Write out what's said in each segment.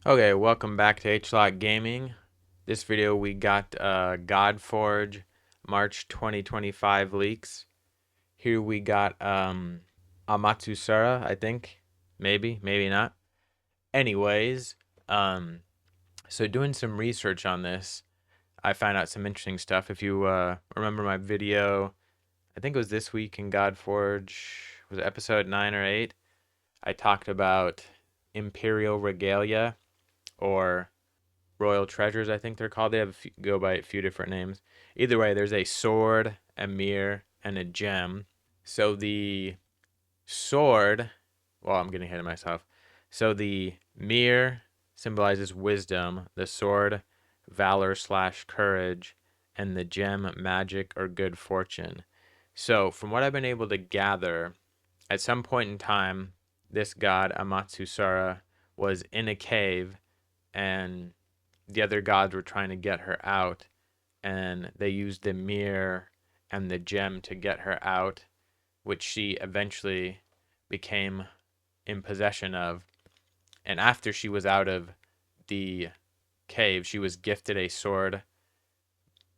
Okay, welcome back to HLOT Gaming. This video we got Godforge March 2025 leaks. Here we got Amatsusura, I think. Maybe not. Anyways, um, so doing some research on this, I found out some interesting stuff. If you remember my video, I think it was this week in Godforge, was it episode 9 or 8? I talked about Imperial Regalia, or royal treasures, I think they're called. They have go by a few different names. Either way, there's a sword, a mirror, and a gem. So the sword, well, I'm getting ahead of myself. So the mirror symbolizes wisdom, the sword, valor slash courage, and the gem, magic or good fortune. So, from what I've been able to gather, at some point in time, this god Amatsusara was in a cave and the other gods were trying to get her out, and they used the mirror and the gem to get her out, which she eventually became in possession of. And after she was out of the cave, she was gifted a sword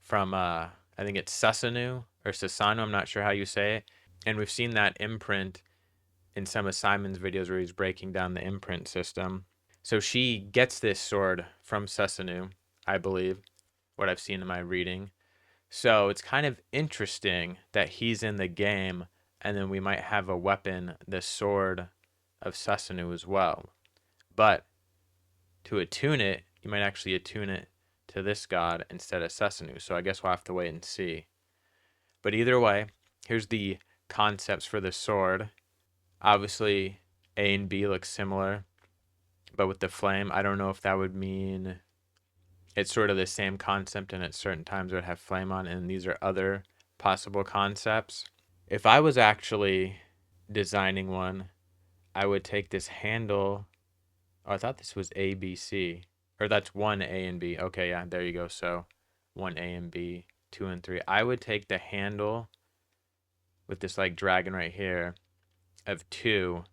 from I think it's Susanu or Sasano, I'm not sure how you say it. And we've seen that imprint in some of Simon's videos where he's breaking down the imprint system. So she gets this sword from Susanu, I believe, what I've seen in my reading. So it's kind of interesting that he's in the game, and then we might have a weapon, the sword of Susanu as well. But to attune it, you might actually attune it to this god instead of Susanu. So I guess we'll have to wait and see. But either way, here's the concepts for the sword. Obviously, A and B look similar, but with the flame, I don't know if that would mean it's sort of the same concept and at certain times it would have flame on, and these are other possible concepts. If I was actually designing one, I would take this handle. Oh, I thought this was A, B, C. Or that's one A and B. Okay, yeah, there you go. So one A and B, two and three. I would take the handle with this like dragon right here of two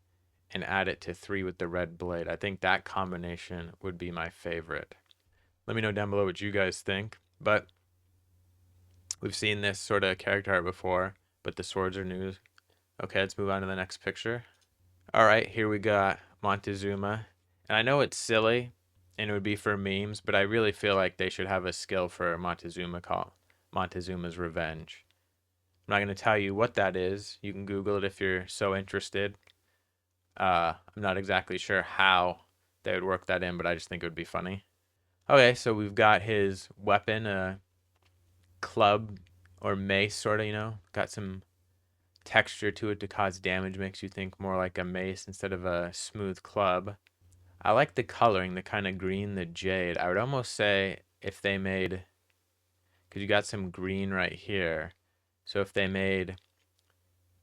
and add it to three with the red blade. I think that combination would be my favorite. Let me know down below what you guys think. But we've seen this sort of character art before, but the swords are new. Okay, let's move on to the next picture. All right, here we got Montezuma. And I know it's silly and it would be for memes, but I really feel like they should have a skill for Montezuma called Montezuma's Revenge. I'm not going to tell you what that is. You can Google it if you're so interested. I'm not exactly sure how they would work that in, but I just think it would be funny. Okay, so we've got his weapon, a club or mace, sort of, got some texture to it to cause damage, makes you think more like a mace instead of a smooth club. I like the coloring, the kind of green, the jade. I would almost say if they made, because you got some green right here. So if they made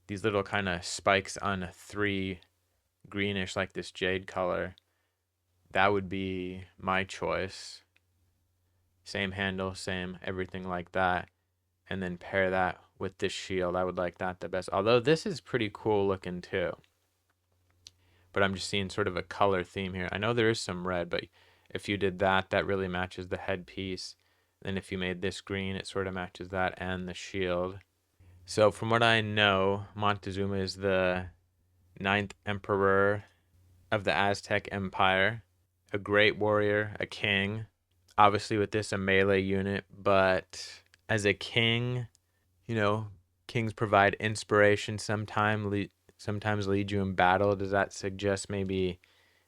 these little kind of spikes on three greenish like this jade color, that would be my choice. Same handle, same everything like that. And then pair that with this shield. I would like that the best. Although this is pretty cool looking too. But I'm just seeing sort of a color theme here. I know there is some red, but if you did that, that really matches the headpiece. Then if you made this green, it sort of matches that and the shield. So from what I know, Montezuma is the ninth emperor of the Aztec Empire, a great warrior, a king. Obviously with this a melee unit, but as a king, you know, kings provide inspiration sometimes lead you in battle. Does that suggest maybe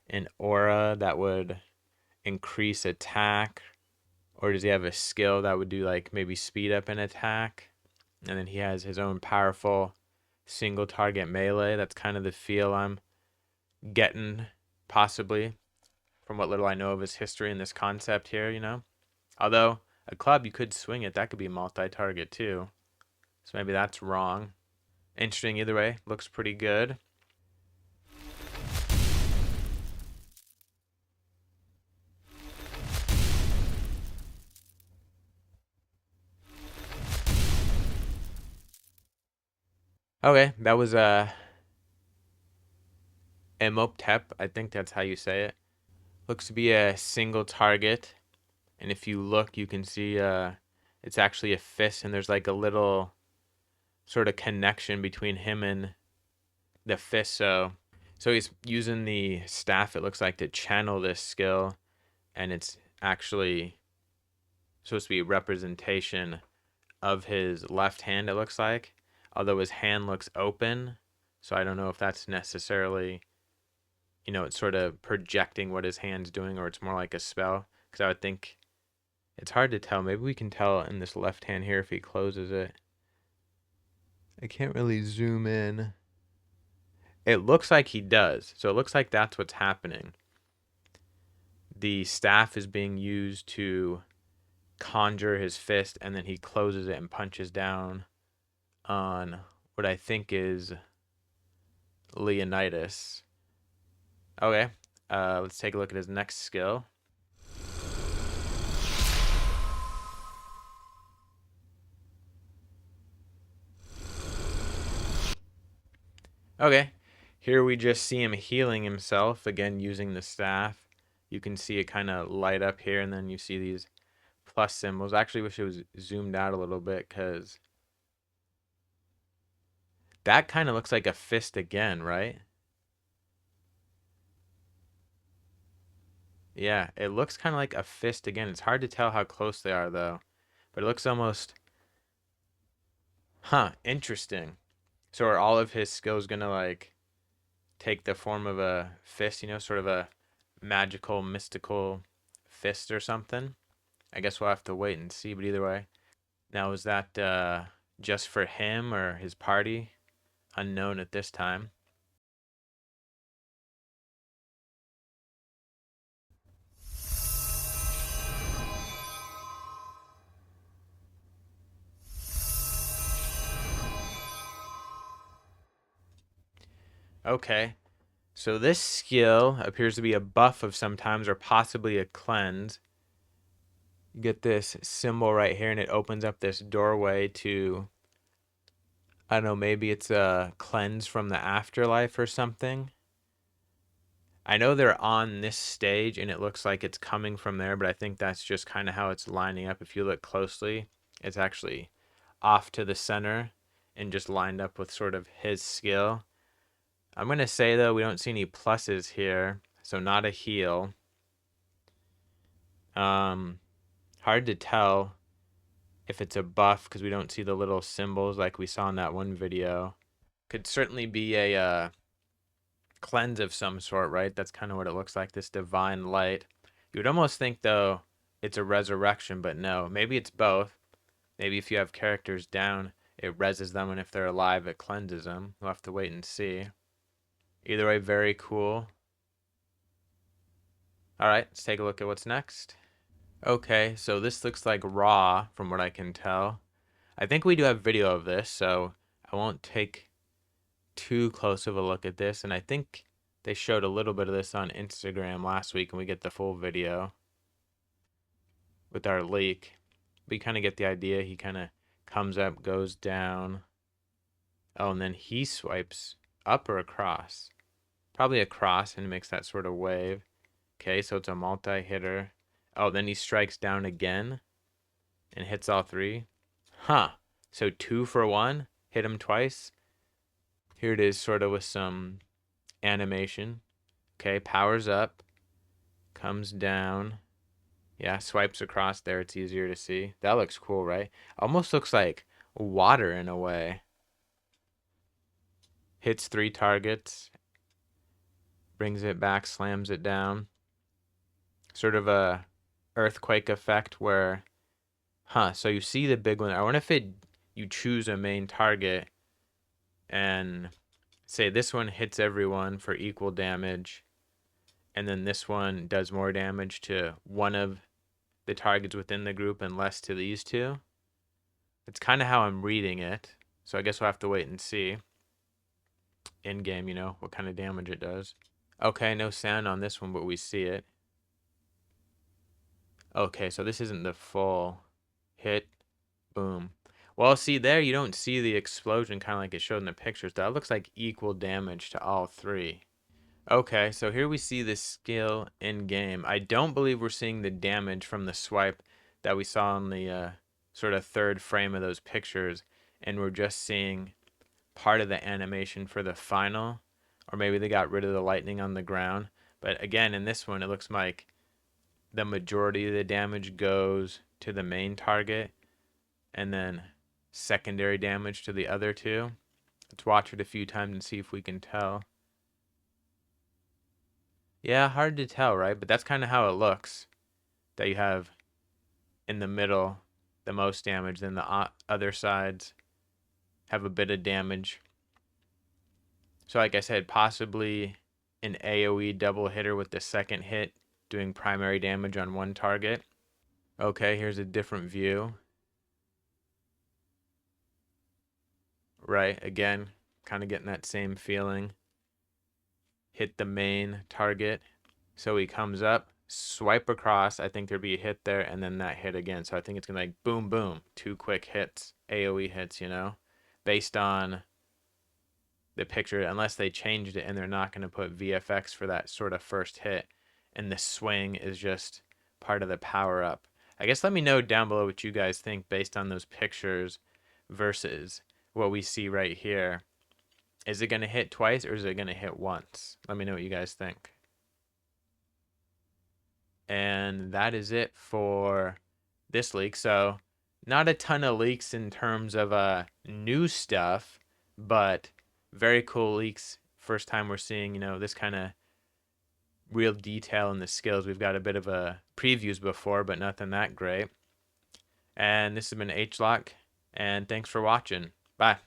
an aura that would increase attack? Or does he have a skill that would do like maybe speed up an attack? And then he has his own powerful single target melee. That's kind of the feel I'm getting, possibly, from what little I know of his history and this concept here. Although a club, you could swing it. That could be multi-target too. So maybe that's wrong. Interesting either way. Looks pretty good. Okay, that was Emoptep. I think that's how you say it. Looks to be a single target. And if you look, you can see it's actually a fist, and there's like a little sort of connection between him and the fist. So he's using the staff, it looks like, to channel this skill, and it's actually supposed to be a representation of his left hand, it looks like. Although his hand looks open, so I don't know if that's necessarily, it's sort of projecting what his hand's doing, or it's more like a spell. Because I would think it's hard to tell. Maybe we can tell in this left hand here if he closes it. I can't really zoom in. It looks like he does. So it looks like that's what's happening. The staff is being used to conjure his fist, and then he closes it and punches down on what I think is Leonidas. Okay, let's take a look at his next skill. Okay, here we just see him healing himself, again using the staff. You can see it kind of light up here, and then you see these plus symbols. I actually wish it was zoomed out a little bit, because that kind of looks like a fist again, right? Yeah, it looks kind of like a fist again. It's hard to tell how close they are, though. But it looks almost... Huh, interesting. So are all of his skills gonna, like, take the form of a fist, sort of a magical, mystical fist or something? I guess we'll have to wait and see, but either way. Now, is that just for him or his party? Unknown at this time. Okay, so this skill appears to be a buff of sometimes, or possibly a cleanse. You get this symbol right here, and it opens up this doorway to, I don't know, maybe it's a cleanse from the afterlife or something. I know they're on this stage, and it looks like it's coming from there, but I think that's just kind of how it's lining up. If you look closely, it's actually off to the center and just lined up with sort of his skill. I'm going to say, though, we don't see any pluses here, so not a heal. Hard to tell if it's a buff because we don't see the little symbols like we saw in that one video. Could certainly be a cleanse of some sort, right? That's kind of what it looks like, this divine light. You would almost think, though, it's a resurrection, but no. Maybe it's both. Maybe if you have characters down, it reses them, and if they're alive, it cleanses them. We'll have to wait and see. Either way, very cool. All right, let's take a look at what's next. Okay, so this looks like raw from what I can tell. I think we do have video of this, so I won't take too close of a look at this. And I think they showed a little bit of this on Instagram last week, and we get the full video with our leak. We kind of get the idea. He kind of comes up, goes down. Oh, and then he swipes up or across. Probably across, and makes that sort of wave. Okay, so it's a multi-hitter. Oh, then he strikes down again and hits all three. Huh. So 2 for 1. Hit him twice. Here it is, sort of with some animation. Okay, powers up. Comes down. Yeah, swipes across there. It's easier to see. That looks cool, right? Almost looks like water in a way. Hits 3 targets. Brings it back, slams it down. Sort of a earthquake effect where, so you see the big one. I wonder if you choose a main target and say this one hits everyone for equal damage, and then this one does more damage to one of the targets within the group and less to these two. It's kind of how I'm reading it, so I guess we'll have to wait and see in game, what kind of damage it does. Okay, no sound on this one, but we see it. Okay, so this isn't the full hit. Boom. Well, see there, you don't see the explosion kind of like it showed in the pictures. That looks like equal damage to all three. Okay, so here we see the skill in game. I don't believe we're seeing the damage from the swipe that we saw in the sort of third frame of those pictures, and we're just seeing part of the animation for the final, or maybe they got rid of the lightning on the ground. But again, in this one, it looks like the majority of the damage goes to the main target, and then secondary damage to the other two. Let's watch it a few times and see if we can tell. Yeah, hard to tell, right? But that's kind of how it looks. That you have in the middle the most damage, then the other sides have a bit of damage. So, like I said, possibly an AoE double hitter with the second hit doing primary damage on one target. Okay, here's a different view. Right, again, kind of getting that same feeling. Hit the main target. So he comes up, swipe across. I think there'd be a hit there, and then that hit again. So I think it's gonna like boom, boom, two quick hits, AoE hits, based on the picture, unless they changed it and they're not gonna put VFX for that sort of first hit, and the swing is just part of the power up. I guess let me know down below what you guys think based on those pictures versus what we see right here. Is it gonna hit twice or is it gonna hit once? Let me know what you guys think. And that is it for this leak. So, not a ton of leaks in terms of new stuff, but very cool leaks. First time we're seeing, this kind of real detail in the skills. We've got a bit of a previews before, but nothing that great. And this has been HLock, and thanks for watching. Bye.